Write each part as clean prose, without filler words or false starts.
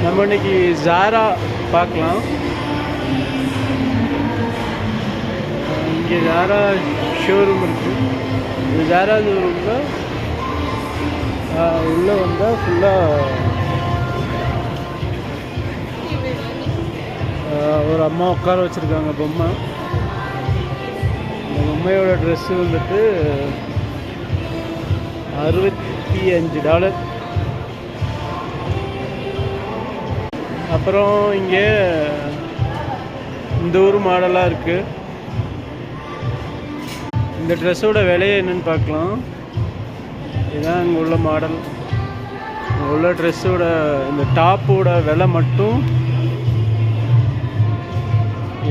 நம்ம இன்னைக்கு ஜாரா பார்க்கலாம். இங்கே ஜாரா ஷோரூம் இருக்குது. இந்த ஜாரா ஷோரூமில் உள்ளே வந்தால் ஃபுல்லாக ஒரு அம்மா உட்கார வச்சுருக்காங்க பொம்மை. இந்த பொம்மையோட ட்ரெஸ்ஸு வந்துட்டு $65. அப்புறம் இங்கே இந்த ஊர் மாடலாக இருக்குது. இந்த ட்ரெஸ்ஸோட விலையை என்னென்னு பார்க்கலாம். இதுதான் இங்கே உள்ள மாடல். இங்கே உள்ள ட்ரெஸ்ஸோட இந்த டாப்போட விலை மட்டும்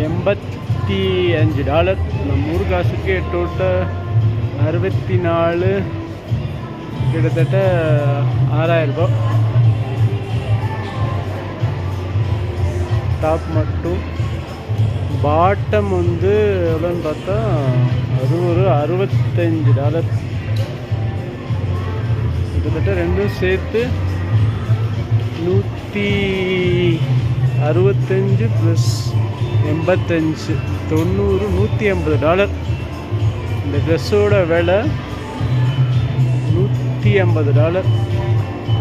$85. நம்ம ஊர் காசுக்கு டோட்டல் 64, கிட்டத்தட்ட 6000 ரூபாய். டாப் மட்டும். பாட்டம் வந்து எவ்வளோன்னு பார்த்தா அது ஒரு $65. கிட்டத்தட்ட ரெண்டும் சேர்த்து 165 + 85 90 $180. இந்த ட்ரெஸ்ஸோட விலை $150.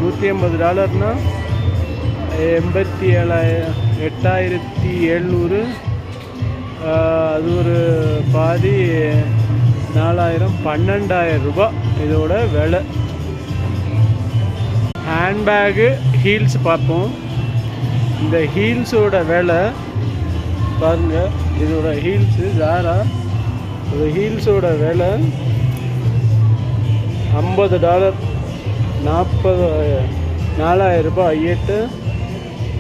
$150னா 87,700. அது ஒரு பாதி 4000, $12,000 ரூபாய் இதோட விலை. ஹேண்ட்பேகு, ஹீல்ஸ் பார்ப்போம். இந்த ஹீல்ஸோட விலை பாருங்கள். இதோட ஹீல்ஸு ஜாரா ஒரு ஹீல்ஸோட விலை $50. 4000 ரூபாய். 8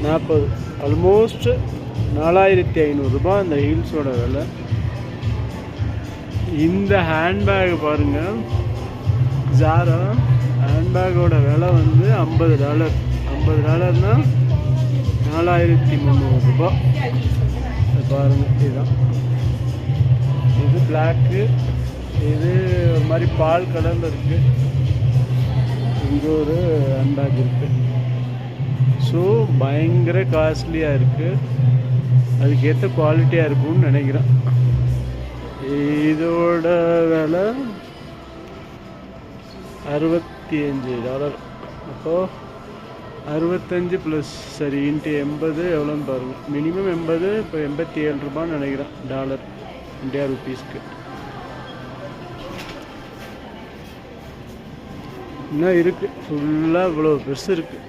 40, ஆல்மோஸ்ட் 4500 ரூபாய் இந்த ஹீல்ஸோட விலை. இந்த ஹேண்ட்பேக் பாருங்கள். ஜாரா ஹேண்ட்பேக்கோட விலை வந்து $50. $50னா 4300 ரூபாய். பாருங்கள். இதுதான். இது பிளாக்கு. இது ஒரு மாதிரி பால் கலரில் இருக்குது. இங்கே ஒரு ஹேண்ட்பேக் இருக்குது. ஸோ பயங்கர காஸ்ட்லியாக இருக்குது. அதுக்கேற்ற குவாலிட்டியாக இருக்கும்னு நினைக்கிறேன். இதோட விலை $65. அப்போது 65 + சரி × 80 எவ்வளோன்னு பாருங்கள். மினிமம் 80, இப்போ $87 ரூபான்னு நினைக்கிறேன். டாலர் இந்தியா ருப்பீஸ்க்கு. இன்னும் இருக்குது. ஃபுல்லாக இவ்வளோ பெருசு இருக்குது.